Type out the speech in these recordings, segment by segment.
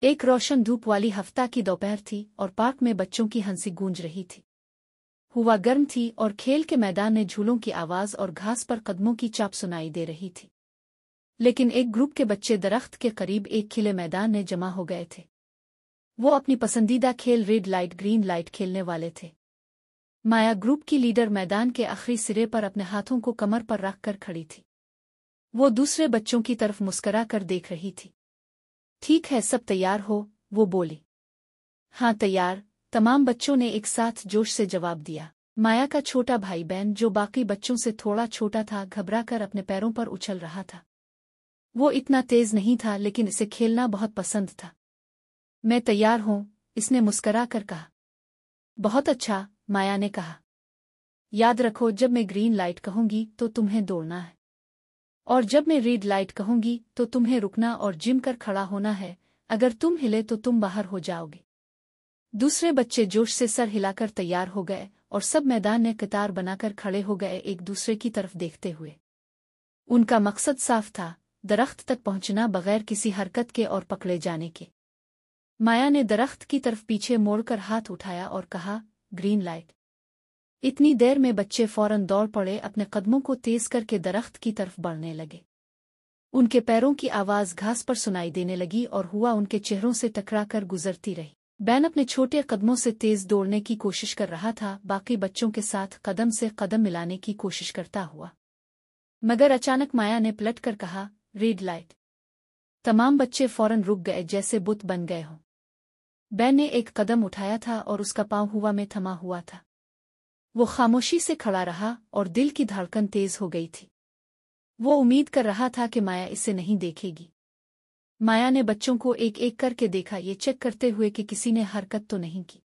एक रोशन धूप वाली हफ्ता की दोपहर थी और पार्क में बच्चों की हंसी गूंज रही थी। हवा गर्म थी और खेल के मैदान में झूलों की आवाज और घास पर कदमों की चाप सुनाई दे रही थी। लेकिन एक ग्रुप के बच्चे दरख्त के करीब एक खिले मैदान में जमा हो गए थे। वो अपनी पसंदीदा खेल रेड लाइट ग्रीन लाइट खेलने वाले थे। माया ग्रुप की लीडर मैदान के आखिरी सिरे पर अपने हाथों को कमर पर रख कर खड़ी थी। वो दूसरे बच्चों की तरफ मुस्करा कर देख रही थी। ठीक है, सब तैयार हो, वो बोली। हाँ तैयार, तमाम बच्चों ने एक साथ जोश से जवाब दिया। माया का छोटा भाई बहन जो बाकी बच्चों से थोड़ा छोटा था घबराकर अपने पैरों पर उछल रहा था। वो इतना तेज नहीं था लेकिन इसे खेलना बहुत पसंद था। मैं तैयार हूं, इसने मुस्करा कर कहा। बहुत अच्छा, माया ने कहा। याद रखो, जब मैं ग्रीन लाइट कहूंगी तो तुम्हें दौड़ना है, और जब मैं रेड लाइट कहूंगी तो तुम्हें रुकना और जिम कर खड़ा होना है। अगर तुम हिले तो तुम बाहर हो जाओगे। दूसरे बच्चे जोश से सर हिलाकर तैयार हो गए और सब मैदान में कतार बनाकर खड़े हो गए, एक दूसरे की तरफ देखते हुए। उनका मकसद साफ था, दरख्त तक पहुंचना बगैर किसी हरकत के और पकड़े जाने के। माया ने दरख्त की तरफ पीछे मोड़कर हाथ उठाया और कहा, ग्रीन लाइट। इतनी देर में बच्चे फौरन दौड़ पड़े, अपने कदमों को तेज करके दरख्त की तरफ बढ़ने लगे। उनके पैरों की आवाज घास पर सुनाई देने लगी और हुआ उनके चेहरों से टकराकर गुजरती रही। बैन अपने छोटे कदमों से तेज दौड़ने की कोशिश कर रहा था, बाकी बच्चों के साथ कदम से कदम मिलाने की कोशिश करता हुआ। मगर अचानक माया ने पलट कर कहा, रेड लाइट। तमाम बच्चे फौरन रुक गए, जैसे बुत बन गए हों। बैन ने एक कदम उठाया था और उसका पांव हवा में थमा हुआ था। वो खामोशी से खड़ा रहा और दिल की धड़कन तेज हो गई थी। वो उम्मीद कर रहा था कि माया इसे नहीं देखेगी। माया ने बच्चों को एक एक करके देखा, ये चेक करते हुए कि किसी ने हरकत तो नहीं की।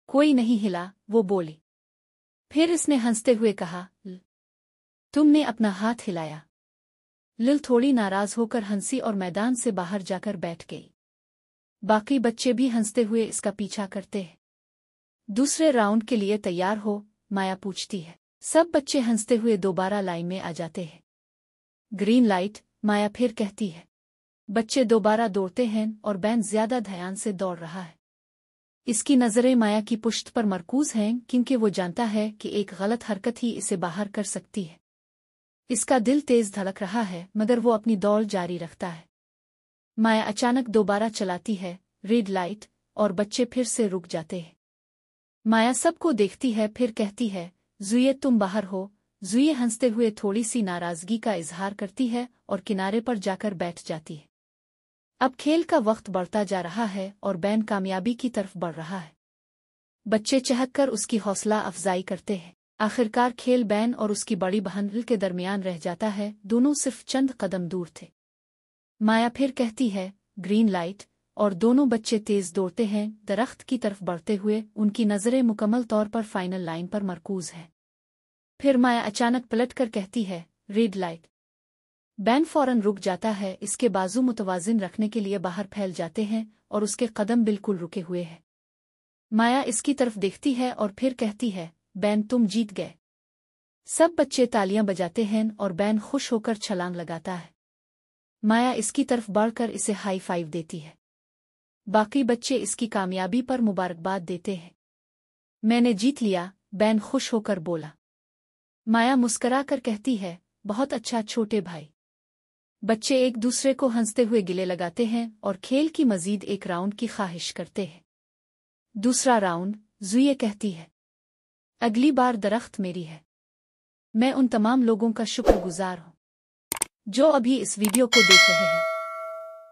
कोई नहीं हिला, वो बोली। फिर इसने हंसते हुए कहा, तुमने अपना हाथ हिलाया। लिल थोड़ी नाराज होकर हंसी और मैदान से बाहर जाकर बैठ गई। बाकी बच्चे भी हंसते हुए इसका पीछा करते हैं। दूसरे राउंड के लिए तैयार हो, माया पूछती है। सब बच्चे हंसते हुए दोबारा लाइन में आ जाते हैं। ग्रीन लाइट, माया फिर कहती है। बच्चे दोबारा दौड़ते हैं और बैन ज्यादा ध्यान से दौड़ रहा है। इसकी नजरें माया की पुश्त पर मरकूज हैं, क्योंकि वो जानता है कि एक गलत हरकत ही इसे बाहर कर सकती है। इसका दिल तेज धड़क रहा है, मगर वो अपनी दौड़ जारी रखता है। माया अचानक दोबारा चलाती है, रेड लाइट, और बच्चे फिर से रुक जाते हैं। माया सबको देखती है, फिर कहती है, जुए तुम बाहर हो। जुए हंसते हुए थोड़ी सी नाराजगी का इजहार करती है और किनारे पर जाकर बैठ जाती है। अब खेल का वक्त बढ़ता जा रहा है और बैन कामयाबी की तरफ बढ़ रहा है। बच्चे चहककर उसकी हौसला अफजाई करते हैं। आखिरकार खेल बैन और उसकी बड़ी बहन लिल के दरमियान रह जाता है, दोनों सिर्फ चंद कदम दूर थे। माया फिर कहती है, ग्रीन लाइट, और दोनों बच्चे तेज दौड़ते हैं, दरख्त की तरफ बढ़ते हुए। उनकी नजरें मुकम्मल तौर पर फाइनल लाइन पर मरकूज हैं। फिर माया अचानक पलटकर कहती है, रेड लाइट। बैन फौरन रुक जाता है, इसके बाजू मुतवाजिन रखने के लिए बाहर फैल जाते हैं और उसके कदम बिल्कुल रुके हुए हैं। माया इसकी तरफ देखती है और फिर कहती है, बैन तुम जीत गए। सब बच्चे तालियां बजाते हैं और बैन खुश होकर छलांग लगाता है। माया इसकी तरफ बढ़कर इसे हाई फाइव देती है। बाकी बच्चे इसकी कामयाबी पर मुबारकबाद देते हैं। मैंने जीत लिया, बैन खुश होकर बोला। माया मुस्करा कर कहती है, बहुत अच्छा छोटे भाई। बच्चे एक दूसरे को हंसते हुए गिले लगाते हैं और खेल की मजीद एक राउंड की ख्वाहिश करते हैं। दूसरा राउंड, जुए कहती है। अगली बार दरख्त मेरी है। मैं उन तमाम लोगों का शुक्रगुजार हूं जो अभी इस वीडियो को देख रहे हैं,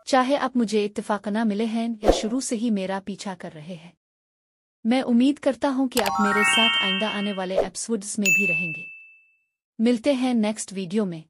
चाहे आप मुझे इत्तेफाकना मिले हैं या शुरू से ही मेरा पीछा कर रहे हैं। मैं उम्मीद करता हूं कि आप मेरे साथ आइंदा आने वाले एपिसोड्स में भी रहेंगे। मिलते हैं नेक्स्ट वीडियो में।